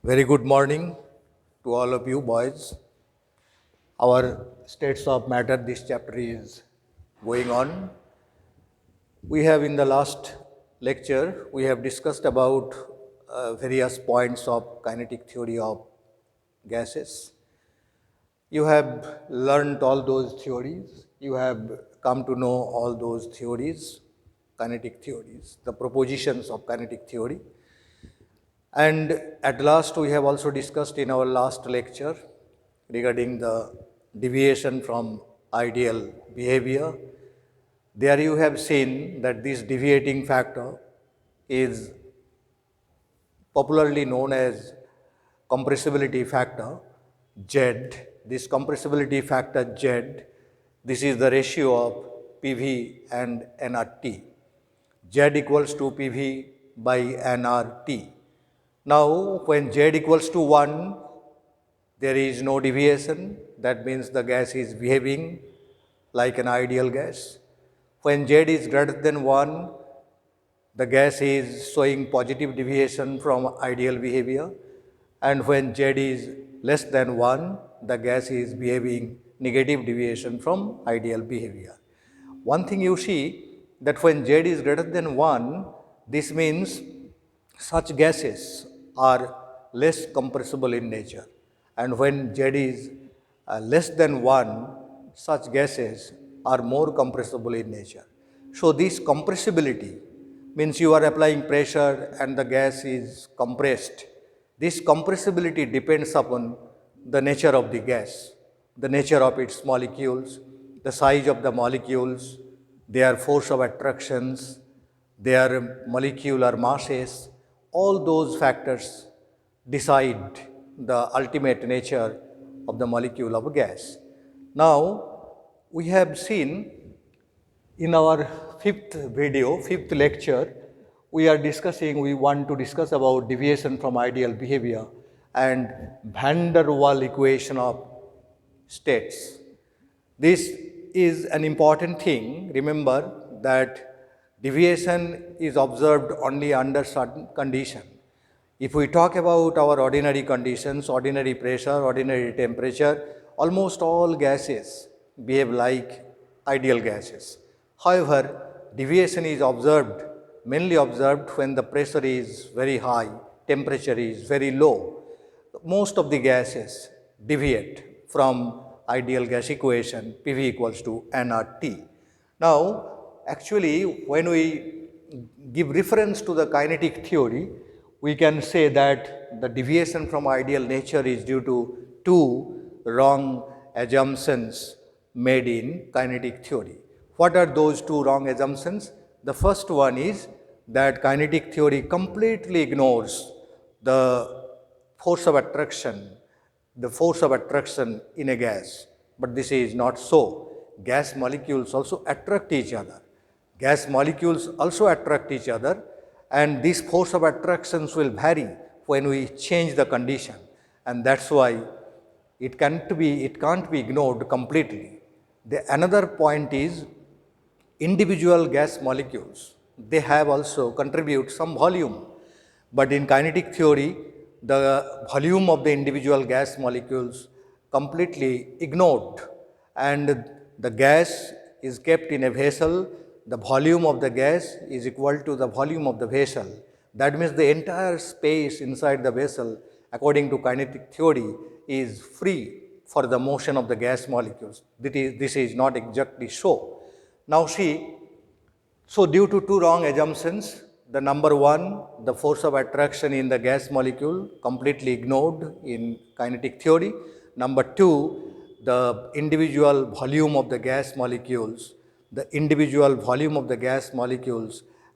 Very good morning to all of you boys. Our states of matter, this chapter is going on. We have in the last lecture, we have discussed about various points of kinetic theory of gases. You have learned all those theories. You have come to know all those theories, kinetic theories, the propositions of kinetic theory. And at last, we have also discussed in our last lecture regarding the deviation from ideal behavior. There you have seen that this deviating factor is popularly known as compressibility factor Z. This compressibility factor Z, this is the ratio of PV and nRT. Z equals to PV by nRT. Now, when Z equals to 1, there is no deviation. That means the gas is behaving like an ideal gas. When Z is greater than 1, the gas is showing positive deviation from ideal behavior. And when Z is less than 1, the gas is behaving negative deviation from ideal behavior. One thing you see that when Z is greater than 1, this means such gases are less compressible in nature, and when Z is less than 1, such gases are more compressible in nature. So this compressibility means you are applying pressure and the gas is compressed. This compressibility depends upon the nature of the gas, the nature of its molecules, the size of the molecules, their force of attractions, their molecular masses. All those factors decide the ultimate nature of the molecule of a gas. Now, we have seen in our fifth lecture, we want to discuss about deviation from ideal behavior and van der Waal equation of states. This is an important thing. Remember that deviation is observed only under certain conditions. If we talk about our ordinary conditions, ordinary pressure, ordinary temperature, almost all gases behave like ideal gases. However, deviation is observed, mainly observed when the pressure is very high, temperature is very low. Most of the gases deviate from ideal gas equation PV equals to nRT. Now, actually, when we give reference to the kinetic theory, we can say that the deviation from ideal nature is due to two wrong assumptions made in kinetic theory. What are those two wrong assumptions? The first one is that kinetic theory completely ignores the force of attraction in a gas. But this is not so. Gas molecules also attract each other. Gas molecules also attract each other, and this force of attractions will vary when we change the condition, and that's why it can't be ignored completely. Another point is individual gas molecules, they have also contribute some volume, but in kinetic theory, the volume of the individual gas molecules completely ignored, and the gas is kept in a vessel. The volume of the gas is equal to the volume of the vessel. That means the entire space inside the vessel, according to kinetic theory, is free for the motion of the gas molecules. This is not exactly so. Now see, so due to two wrong assumptions, the number one, the force of attraction in the gas molecule completely ignored in kinetic theory. Number two, the individual volume of the gas molecules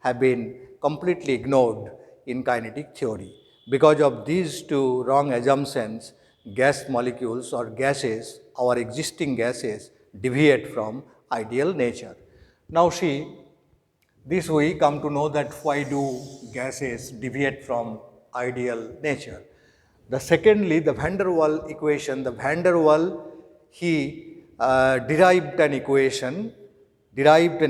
have been completely ignored in kinetic theory. Because of these two wrong assumptions, gas molecules or gases, our existing gases, deviate from ideal nature. Now see, this we come to know that why do gases deviate from ideal nature. The secondly, the van der Waal equation, he derived an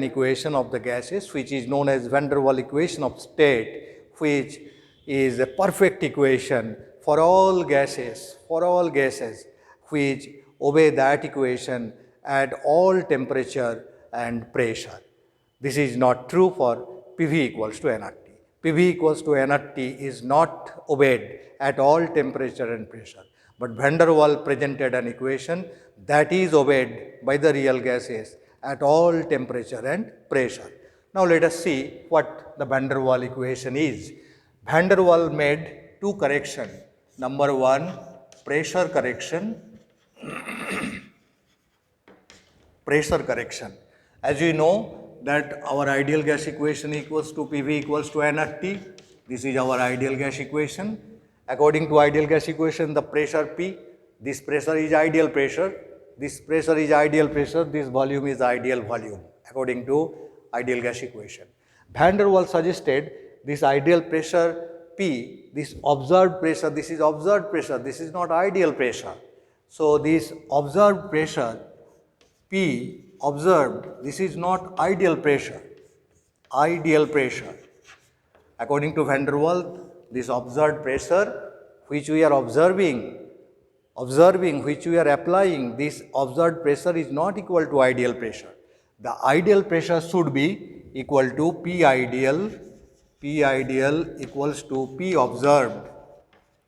equation of the gases which is known as van der Waal equation of state, which is a perfect equation for all gases which obey that equation at all temperature and pressure. This is not true for PV equals to nRT. PV equals to nRT is not obeyed at all temperature and pressure. But van der Waal presented an equation that is obeyed by the real gases at all temperature and pressure. Now let us see what the van der Waal equation is. Van der Waal made two corrections. Number one, pressure correction. Pressure correction. As we know that our ideal gas equation equals to PV equals to nRT. This is our ideal gas equation. According to ideal gas equation, the pressure P, this pressure is ideal pressure, this pressure is ideal pressure, this volume is ideal volume, according to ideal gas equation. Van der Waal suggested this ideal pressure P, this observed pressure, this is observed pressure, this is not ideal pressure. So this observed pressure P observed, this is not ideal pressure, ideal pressure. According to van der Waal, this observed pressure which we are observing, which we are applying, this observed pressure is not equal to ideal pressure. The ideal pressure should be equal to P ideal equals to P observed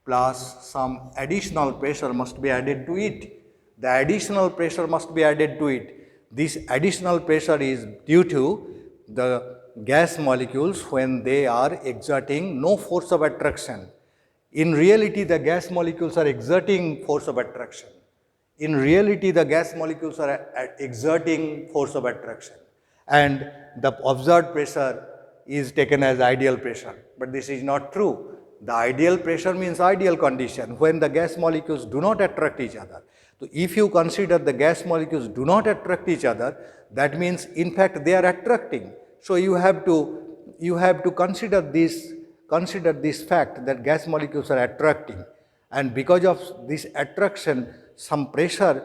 plus some additional pressure must be added to it. The additional pressure must be added to it. This additional pressure is due to the gas molecules when they are exerting no force of attraction. In reality, the gas molecules are exerting force of attraction. In reality, the gas molecules are exerting force of attraction. And the observed pressure is taken as ideal pressure. But this is not true. The ideal pressure means ideal condition when the gas molecules do not attract each other. So if you consider the gas molecules do not attract each other, that means in fact they are attracting. So you have to consider this fact that gas molecules are attracting, and because of this attraction, some pressure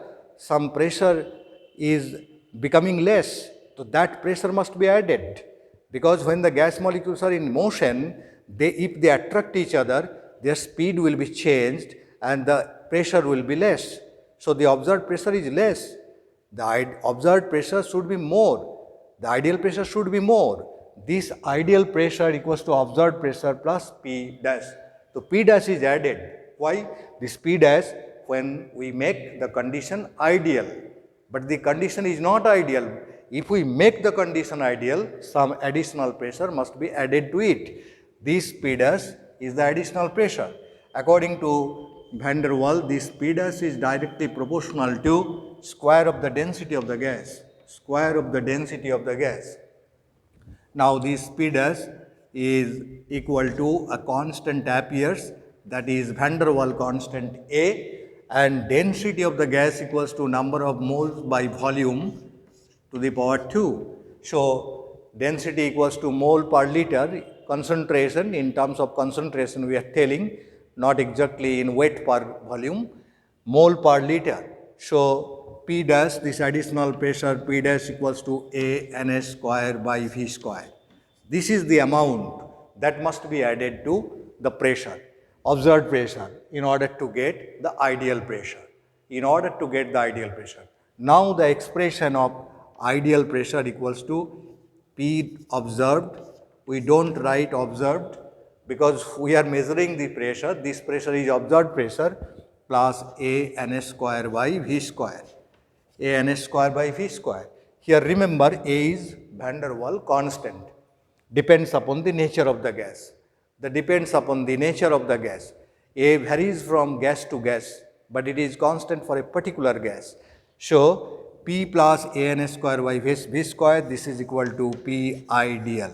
is becoming less. So that pressure must be added, because when the gas molecules are in motion, if they attract each other, their speed will be changed and the pressure will be less. So the observed pressure is less. The observed pressure should be more. The ideal pressure should be more. This ideal pressure equals to observed pressure plus P dash. So P dash is added. Why? This P dash when we make the condition ideal. But the condition is not ideal. If we make the condition ideal, some additional pressure must be added to it. This P dash is the additional pressure. According to van der Waal, this P dash is directly proportional to square of the density of the gas. Square of the density of the gas. Now this P dash is equal to a constant appears, that is van der Waal constant A, and density of the gas equals to number of moles by volume to the power 2. So density equals to mole per liter, concentration in terms of concentration we are telling, not exactly in weight per volume, mole per liter. So P dash, this additional pressure P dash equals to A NS square by V square. This is the amount that must be added to the pressure, observed pressure, in order to get the ideal pressure. Now the expression of ideal pressure equals to P observed. We don't write observed because we are measuring the pressure. This pressure is observed pressure plus A NS square by V square. A NS square by V square. Here remember A is van der Waal constant. Depends upon the nature of the gas. Depends upon the nature of the gas. A varies from gas to gas, but it is constant for a particular gas. So P plus ANS square by V square, this is equal to P ideal.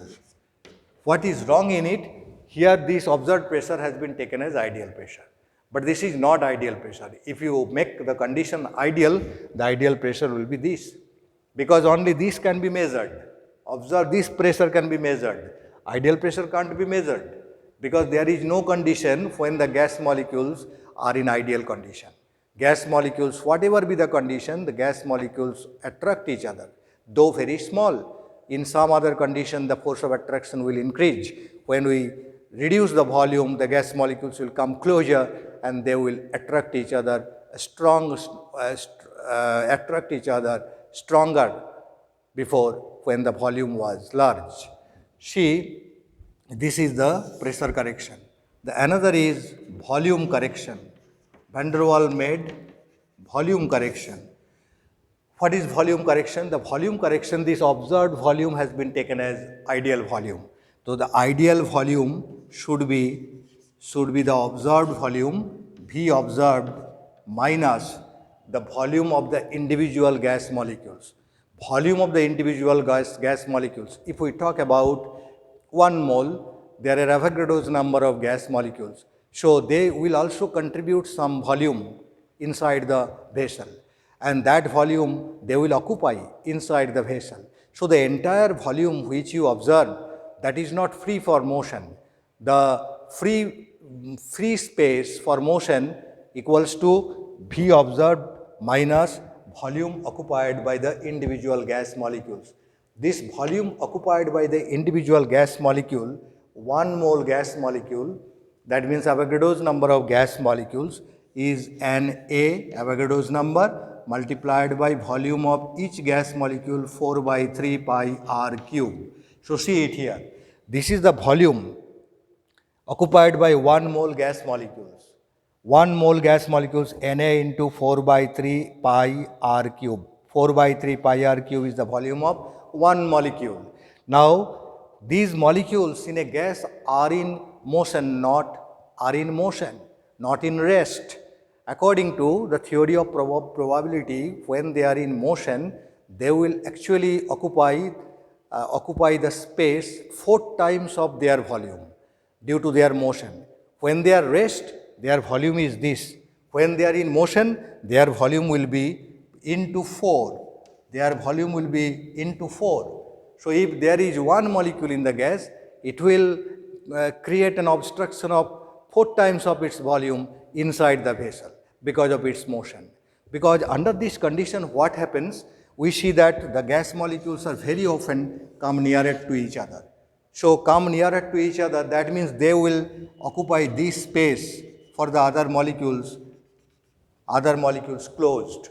What is wrong in it? Here this observed pressure has been taken as ideal pressure, but this is not ideal pressure. If you make the condition ideal, the ideal pressure will be this, because only this can be measured. Observe, this pressure can be measured. Ideal pressure can't be measured, because there is no condition when the gas molecules are in ideal condition. Gas molecules, whatever be the condition, the gas molecules attract each other, though very small. In some other condition, the force of attraction will increase. When we reduce the volume, the gas molecules will come closer and they will attract each other stronger before when the volume was large. See, this is the pressure correction. The another is volume correction. Van der Waals made volume correction. What is volume correction? The volume correction, this observed volume has been taken as ideal volume. So the ideal volume should be the observed volume, V observed minus the volume of the individual gas molecules. Volume of the individual gas molecules. If we talk about 1 mole, there are Avogadro's number of gas molecules. So they will also contribute some volume inside the vessel, and that volume they will occupy inside the vessel. So the entire volume which you observe, that is not free for motion. The free space for motion equals to V observed minus volume occupied by the individual gas molecules. This volume occupied by the individual gas molecule, 1 mole gas molecule, that means Avogadro's number of gas molecules is an A, Avogadro's number, multiplied by volume of each gas molecule 4 by 3 pi r cube. So see it here. This is the volume occupied by 1 mole gas molecules. 1 mole gas molecules Na into 4 by 3 pi r cube. 4 by 3 pi r cube is the volume of 1 molecule. Now, these molecules in a gas are in motion, not in rest. According to the theory of probability, when they are in motion, they will actually occupy the space 4 times of their volume due to their motion. When they are rest, their volume is this. When they are in motion, their volume will be into 4. Their volume will be into 4. So if there is 1 molecule in the gas, it will create an obstruction of 4 times of its volume inside the vessel because of its motion. Because under this condition, what happens? We see that the gas molecules are very often come nearer to each other. So come nearer to each other, that means they will occupy this space for the other molecules closed.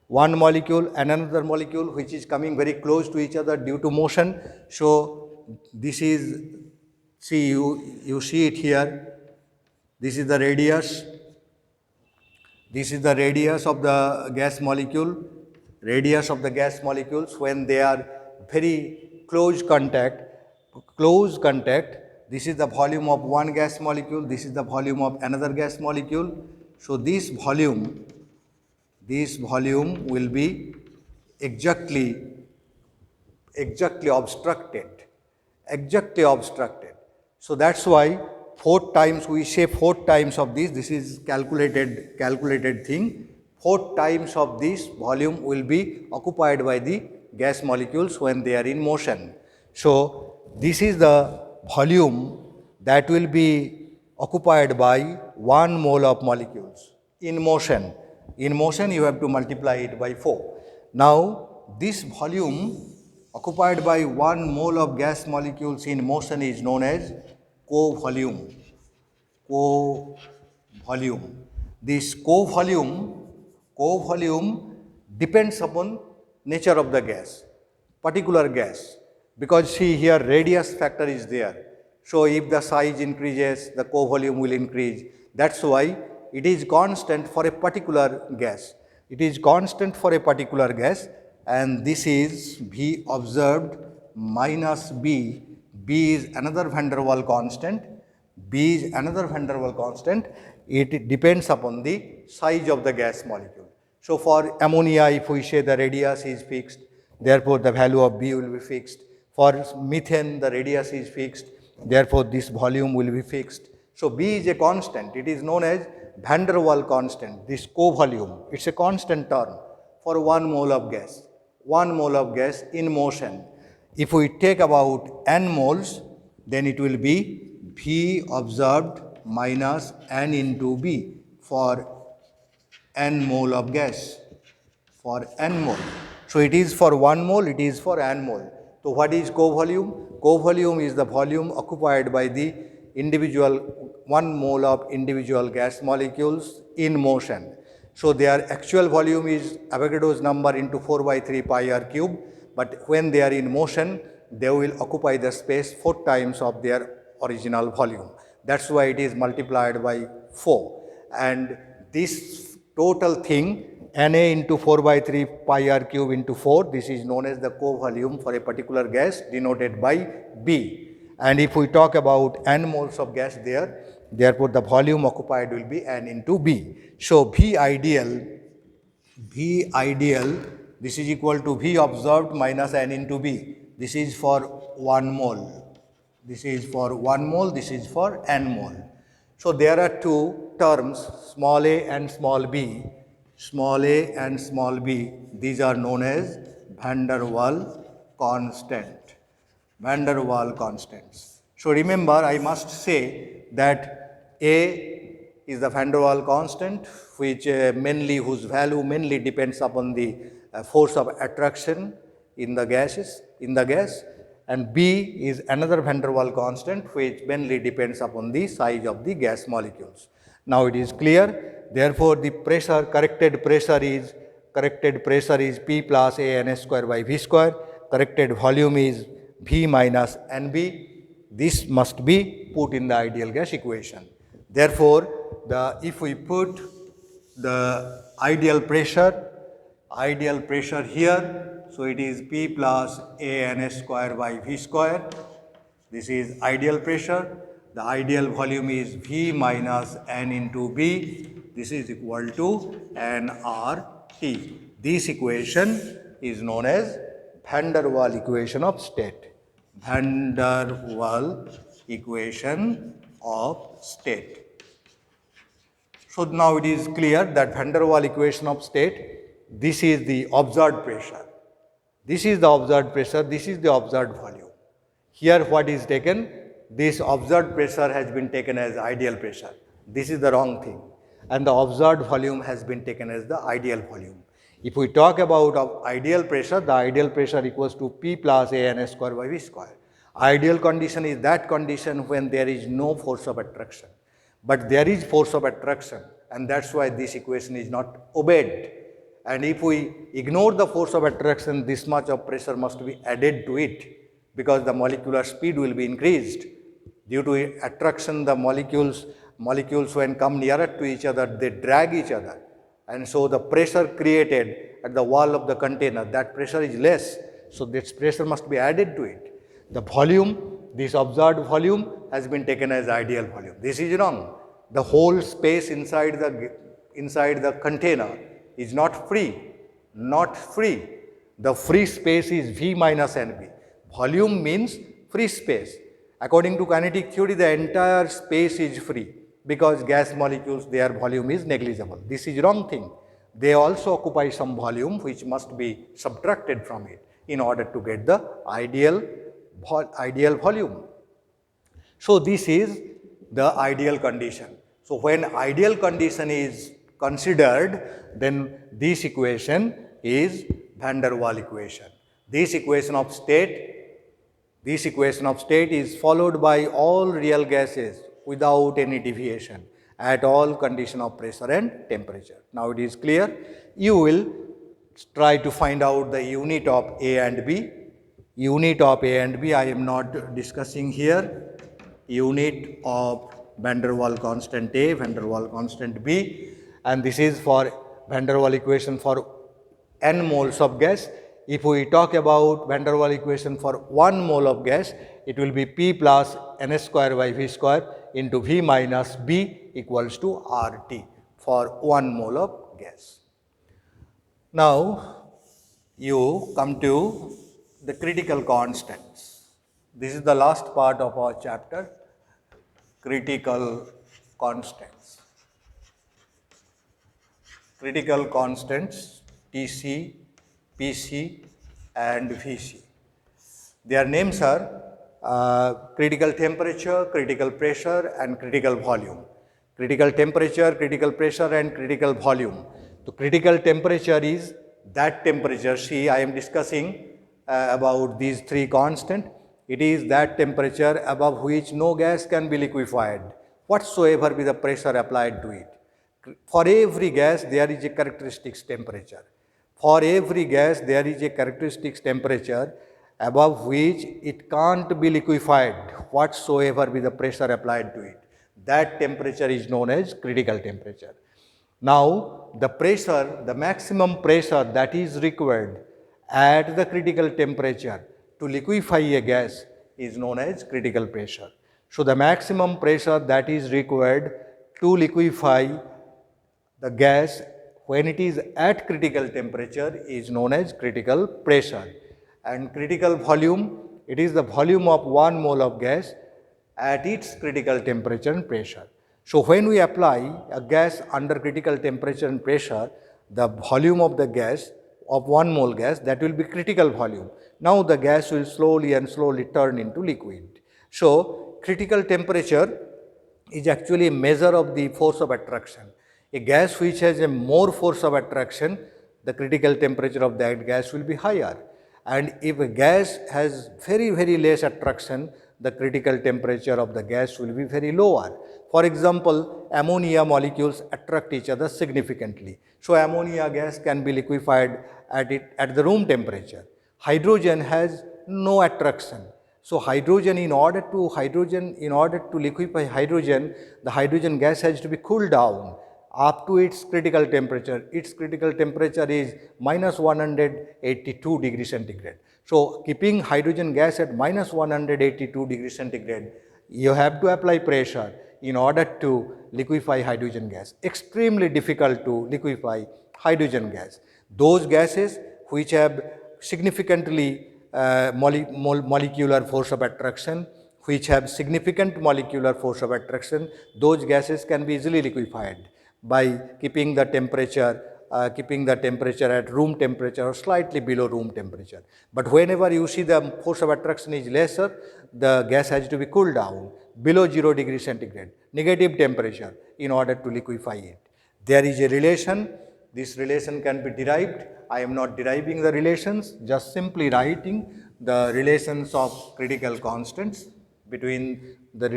1 molecule and another molecule which is coming very close to each other due to motion. So this is, see, you see it here. This is the radius. This is the radius of the gas molecule. Radius of the gas molecules when they are very close contact. This is the volume of 1 gas molecule. This is the volume of another gas molecule. So this volume will be exactly obstructed. So that's why 4 times, we say 4 times of this is calculated thing. 4 times of this volume will be occupied by the gas molecules when they are in motion. So this is the volume that will be occupied by 1 mole of molecules in motion. In motion, you have to multiply it by 4. Now, this volume occupied by 1 mole of gas molecules in motion is known as co-volume. This co-volume depends upon nature of the gas, particular gas, because see here radius factor is there. So if the size increases, the co-volume will increase. That's why it is constant for a particular gas. And this is V observed minus B. B is another Van der Waals constant. It depends upon the size of the gas molecule. So for ammonia, if we say the radius is fixed, therefore the value of B will be fixed. For methane, the radius is fixed, therefore this volume will be fixed. So B is a constant. It is known as Van der Waals constant, this co-volume. It's a constant term for 1 mole of gas. 1 mole of gas in motion. If we take about n moles, then it will be V observed minus n into B for n mole of gas. For n mole. So it is for 1 mole, it is for n mole. So what is co-volume? Co-volume is the volume occupied by the 1 mole of individual gas molecules in motion. So their actual volume is Avogadro's number into 4 by 3 pi r cube, but when they are in motion, they will occupy the space 4 times of their original volume. That's why it is multiplied by 4. And this total thing, Na into 4 by 3 pi r cube into 4, this is known as the co-volume for a particular gas, denoted by B. And if we talk about n moles of gas there, therefore the volume occupied will be n into B. So V ideal, this is equal to V observed minus n into B. This is for 1 mole. This is for 1 mole, this is for n mole. So there are two terms, small a and small b. Small a and small b, these are known as van der Waals constant. Van der Waals constants. So remember, I must say that A is the van der Waals constant, which whose value mainly depends upon the force of attraction in the gas, and B is another van der Waals constant, which mainly depends upon the size of the gas molecules. Now it is clear. Therefore, the corrected pressure is P plus A n square by V square. Corrected volume is V minus NB. This must be put in the ideal gas equation. Therefore, if we put the ideal pressure here, so it is P plus A n square by V square. This is ideal pressure. The ideal volume is V minus N into B. This is equal to nRT. This equation is known as van der Waals equation of state. Van der Waals equation of state. So now it is clear that van der Waals equation of state, this is the observed pressure. This is the observed pressure, this is the observed volume. Here what is taken? This observed pressure has been taken as ideal pressure. This is the wrong thing. And the observed volume has been taken as the ideal volume. If we talk about ideal pressure, the ideal pressure equals to P plus A n square by V square. Ideal condition is that condition when there is no force of attraction. But there is force of attraction, and that's why this equation is not obeyed. And if we ignore the force of attraction, this much of pressure must be added to it, because the molecular speed will be increased. Due to attraction, the molecules when come nearer to each other, they drag each other. And so the pressure created at the wall of the container, that pressure is less. So this pressure must be added to it. The volume, this observed volume has been taken as ideal volume. This is wrong. The whole space inside the container is not free. The free space is V minus NB. Volume means free space. According to kinetic theory, the entire space is free, because gas molecules, their volume is negligible. This is wrong thing. They also occupy some volume which must be subtracted from it in order to get the ideal volume. So this is the ideal condition. So when ideal condition is considered, then this equation is van der Waals equation. This equation of state is followed by all real gases without any deviation at all condition of pressure and temperature. Now it is clear. You will try to find out the unit of A and B. Unit of A and B I am not discussing here. Unit of van der Waals constant A, van der Waals constant B, and this is for van der Waals equation for n moles of gas. If we talk about van der Waals equation for 1 mole of gas, it will be P plus N square by V square into V minus B equals to RT for 1 mole of gas. Now you come to the critical constants. This is the last part of our chapter, critical constants. Critical constants TC, PC and VC. Their names are critical temperature, critical pressure and critical volume. Critical temperature, critical pressure and critical volume. The critical temperature is that temperature. See, I am discussing about these three constants. It is that temperature above which no gas can be liquefied, whatsoever be the pressure applied to it. For every gas, there is a characteristic temperature. For every gas, there is a characteristic temperature above which it can't be liquefied, whatsoever be the pressure applied to it. That temperature is known as critical temperature. Now, the pressure, the maximum pressure that is required at the critical temperature to liquefy a gas is known as critical pressure. So, the maximum pressure that is required to liquefy the gas when it is at critical temperature is known as critical pressure. And critical volume, it is the volume of 1 mole of gas at its critical temperature and pressure. So, when we apply a gas under critical temperature and pressure, the volume of the gas of 1 mole gas, that will be critical volume. Now, the gas will slowly turn into liquid. So, critical temperature is actually a measure of the force of attraction. A gas which has a more force of attraction, the critical temperature of that gas will be higher. And if a gas has very less attraction, the critical temperature of the gas will be very lower. For example, ammonia molecules attract each other significantly. So, ammonia gas can be liquefied at the room temperature. Hydrogen has no attraction. So, in order to liquefy hydrogen, the hydrogen gas has to be cooled down up to its critical temperature. Its critical temperature is minus 182 degrees centigrade. So, keeping hydrogen gas at minus 182 degrees centigrade, you have to apply pressure in order to liquefy hydrogen gas. Extremely difficult to liquefy hydrogen gas. Those gases which have significantly molecular force of attraction, which have significant molecular force of attraction, those gases can be easily liquefied by keeping the temperature at room temperature or slightly below room temperature. But whenever you see the force of attraction is lesser, the gas has to be cooled down below 0 degree centigrade, negative temperature, in order to liquefy it. There is a relation. This relation can be derived. I am not deriving the relations, just simply writing the relations of critical constants between the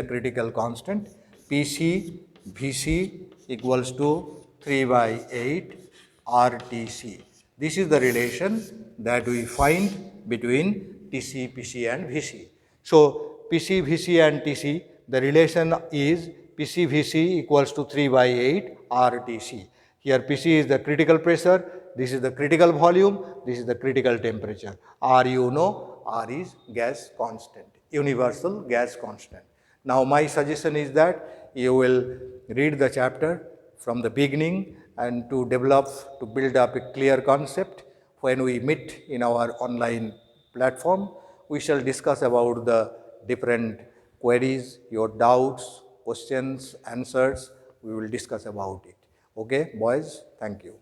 critical constant Pc Vc equals to 3 by 8 RTC. This is the relation that we find between Tc, Pc and Vc. So, Pc, Vc and Tc, the relation is Pc, Vc equals to 3 by 8 RTC. Here Pc is the critical pressure, this is the critical volume, this is the critical temperature. R you know, R is gas constant, universal gas constant. Now, my suggestion is that you will read the chapter from the beginning and to build up a clear concept. When we meet in our online platform, we shall discuss about the different queries, your doubts, questions, answers. We will discuss about it. Okay, boys, thank you.